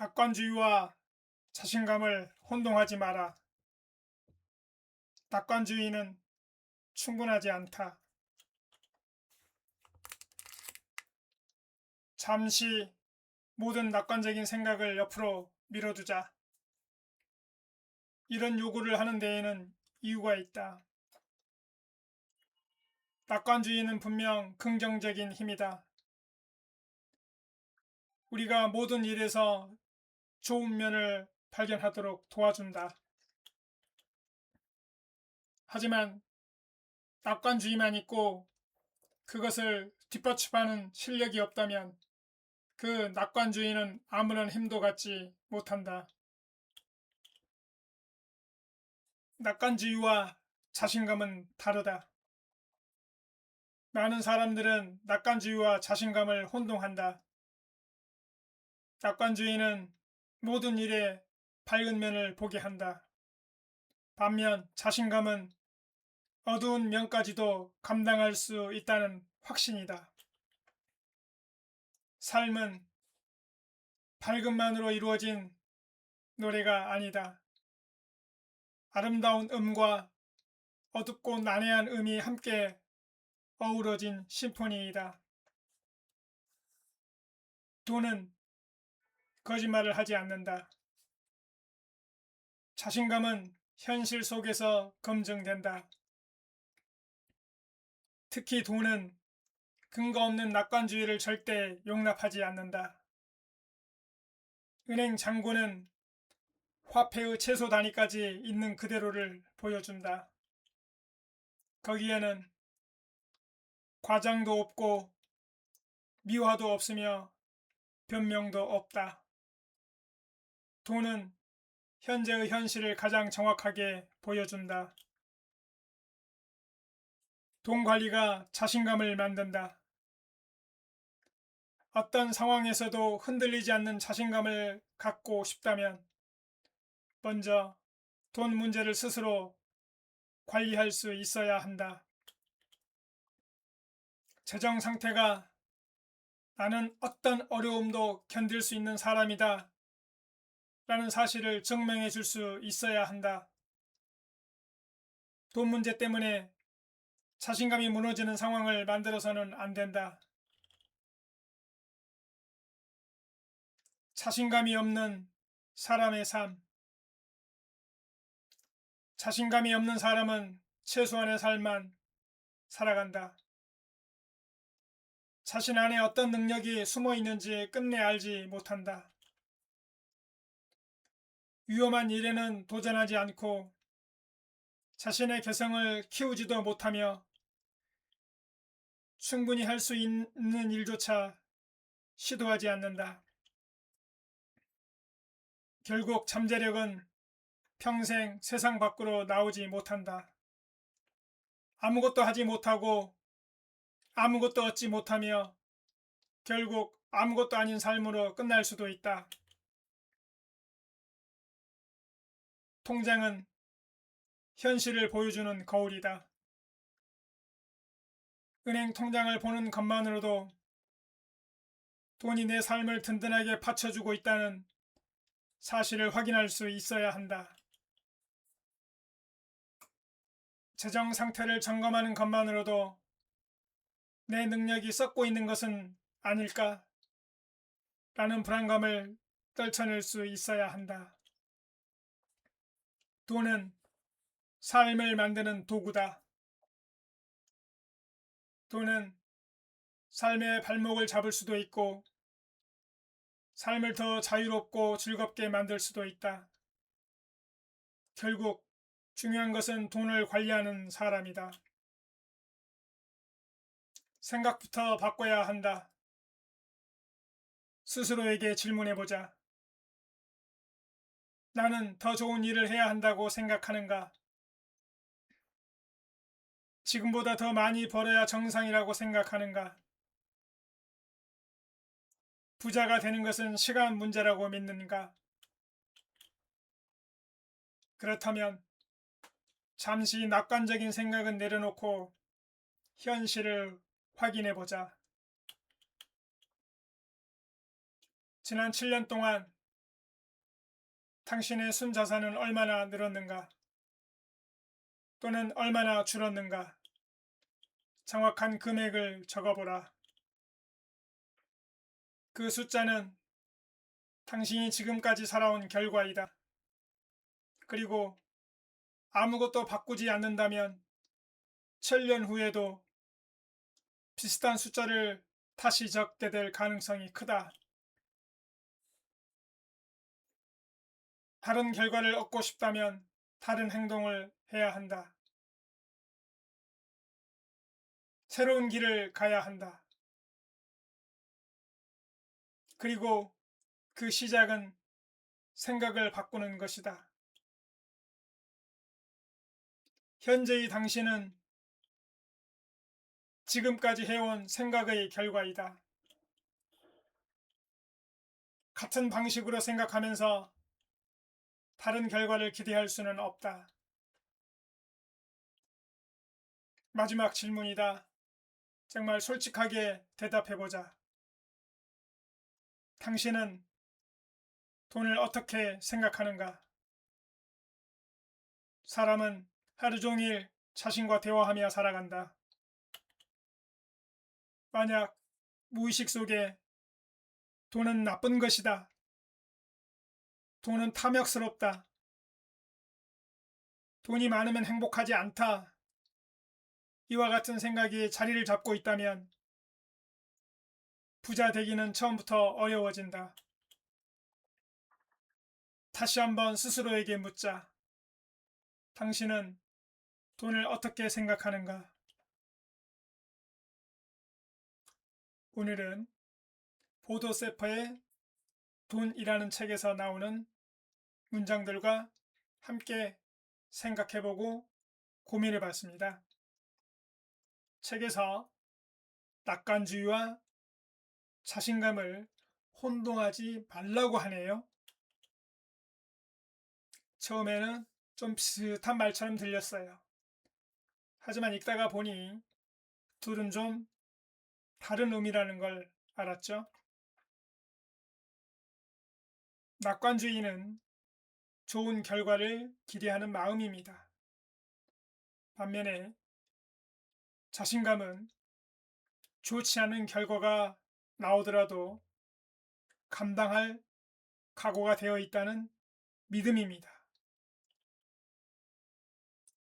낙관주의와 자신감을 혼동하지 마라. 낙관주의는 충분하지 않다. 잠시 모든 낙관적인 생각을 옆으로 밀어두자. 이런 요구를 하는 데에는 이유가 있다. 낙관주의는 분명 긍정적인 힘이다. 우리가 모든 일에서 좋은 면을 발견하도록 도와준다. 하지만 낙관주의만 있고 그것을 뒷받침하는 실력이 없다면 그 낙관주의는 아무런 힘도 갖지 못한다. 낙관주의와 자신감은 다르다. 많은 사람들은 낙관주의와 자신감을 혼동한다. 낙관주의는 모든 일에 밝은 면을 보게 한다. 반면 자신감은 어두운 면까지도 감당할 수 있다는 확신이다. 삶은 밝음만으로 이루어진 노래가 아니다. 아름다운 음과 어둡고 난해한 음이 함께 어우러진 심포니이다. 돈은 거짓말을 하지 않는다. 자신감은 현실 속에서 검증된다. 특히 돈은 근거 없는 낙관주의를 절대 용납하지 않는다. 은행 잔고는 화폐의 최소 단위까지 있는 그대로를 보여준다. 거기에는 과장도 없고 미화도 없으며 변명도 없다. 돈은 현재의 현실을 가장 정확하게 보여준다. 돈 관리가 자신감을 만든다. 어떤 상황에서도 흔들리지 않는 자신감을 갖고 싶다면 먼저 돈 문제를 스스로 관리할 수 있어야 한다. 재정 상태가 나는 어떤 어려움도 견딜 수 있는 사람이다 라는 사실을 증명해 줄 수 있어야 한다. 돈 문제 때문에 자신감이 무너지는 상황을 만들어서는 안 된다. 자신감이 없는 사람의 삶. 자신감이 없는 사람은 최소한의 삶만 살아간다. 자신 안에 어떤 능력이 숨어 있는지 끝내 알지 못한다. 위험한 일에는 도전하지 않고 자신의 개성을 키우지도 못하며 충분히 할 수 있는 일조차 시도하지 않는다. 결국 잠재력은 평생 세상 밖으로 나오지 못한다. 아무것도 하지 못하고 아무것도 얻지 못하며 결국 아무것도 아닌 삶으로 끝날 수도 있다. 통장은 현실을 보여주는 거울이다. 은행 통장을 보는 것만으로도 돈이 내 삶을 든든하게 받쳐주고 있다는 사실을 확인할 수 있어야 한다. 재정 상태를 점검하는 것만으로도 내 능력이 썩고 있는 것은 아닐까? 라는 불안감을 떨쳐낼 수 있어야 한다. 돈은 삶을 만드는 도구다. 돈은 삶의 발목을 잡을 수도 있고 삶을 더 자유롭고 즐겁게 만들 수도 있다. 결국 중요한 것은 돈을 관리하는 사람이다. 생각부터 바꿔야 한다. 스스로에게 질문해보자. 나는 더 좋은 일을 해야 한다고 생각하는가? 지금보다 더 많이 벌어야 정상이라고 생각하는가? 부자가 되는 것은 시간 문제라고 믿는가? 그렇다면 잠시 낙관적인 생각은 내려놓고 현실을 확인해보자. 지난 7년 동안 당신의 순자산은 얼마나 늘었는가? 또는 얼마나 줄었는가? 정확한 금액을 적어보라. 그 숫자는 당신이 지금까지 살아온 결과이다. 그리고 아무것도 바꾸지 않는다면 7년 후에도 비슷한 숫자를 다시 적게 될 가능성이 크다. 다른 결과를 얻고 싶다면 다른 행동을 해야 한다. 새로운 길을 가야 한다. 그리고 그 시작은 생각을 바꾸는 것이다. 현재의 당신은 지금까지 해온 생각의 결과이다. 같은 방식으로 생각하면서 다른 결과를 기대할 수는 없다. 마지막 질문이다. 정말 솔직하게 대답해보자. 당신은 돈을 어떻게 생각하는가? 사람은 하루 종일 자신과 대화하며 살아간다. 만약 무의식 속에 돈은 나쁜 것이다. 돈은 탐욕스럽다. 돈이 많으면 행복하지 않다. 이와 같은 생각이 자리를 잡고 있다면 부자 되기는 처음부터 어려워진다. 다시 한번 스스로에게 묻자. 당신은 돈을 어떻게 생각하는가? 오늘은 보도 세퍼의 돈이라는 책에서 나오는 문장들과 함께 생각해보고 고민해봤습니다. 책에서 낙관주의와 자신감을 혼동하지 말라고 하네요. 처음에는 좀 비슷한 말처럼 들렸어요. 하지만 읽다가 보니 둘은 좀 다른 의미라는 걸 알았죠. 낙관주의는 좋은 결과를 기대하는 마음입니다. 반면에 자신감은 좋지 않은 결과가 나오더라도 감당할 각오가 되어 있다는 믿음입니다.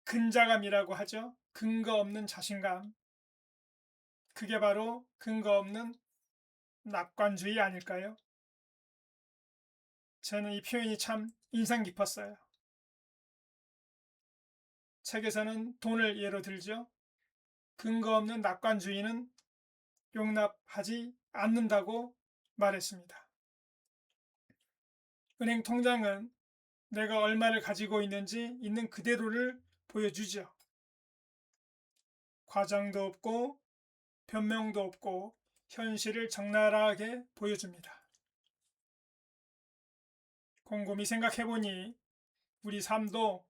근자감이라고 하죠. 근거 없는 자신감. 그게 바로 근거 없는 낙관주의 아닐까요? 저는 이 표현이 참 인상 깊었어요. 책에서는 돈을 예로 들죠. 근거 없는 낙관주의는 용납하지 않는다고 말했습니다. 은행 통장은 내가 얼마를 가지고 있는지 있는 그대로를 보여주죠. 과장도 없고 변명도 없고 현실을 적나라하게 보여줍니다. 곰곰이 생각해보니 우리 삶도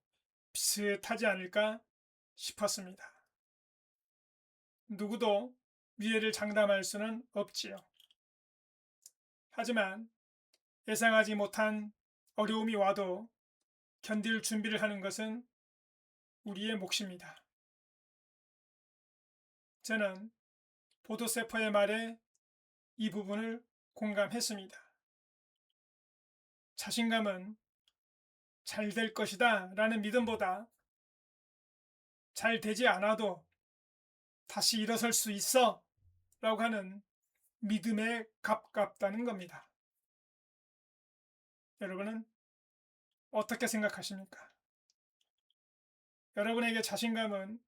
비슷하지 않을까 싶었습니다. 누구도 미래를 장담할 수는 없지요. 하지만 예상하지 못한 어려움이 와도 견딜 준비를 하는 것은 우리의 몫입니다. 저는 보도세퍼의 말에 이 부분을 공감했습니다. 자신감은 잘 될 것이다 라는 믿음보다 잘 되지 않아도 다시 일어설 수 있어 라고 하는 믿음에 가깝다는 겁니다. 여러분은 어떻게 생각하십니까? 여러분에게 자신감은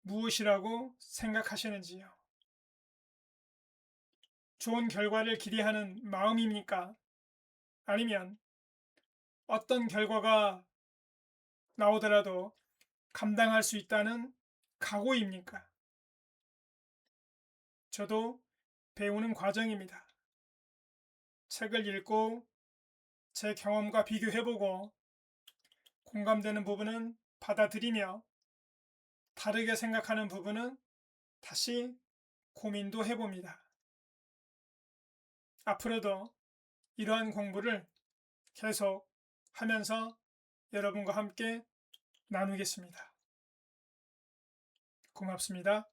무엇이라고 생각하시는지요? 좋은 결과를 기대하는 마음입니까? 아니면 어떤 결과가 나오더라도 감당할 수 있다는 각오입니까? 저도 배우는 과정입니다. 책을 읽고 제 경험과 비교해보고 공감되는 부분은 받아들이며 다르게 생각하는 부분은 다시 고민도 해봅니다. 앞으로도 이러한 공부를 계속 하면서 여러분과 함께 나누겠습니다. 고맙습니다.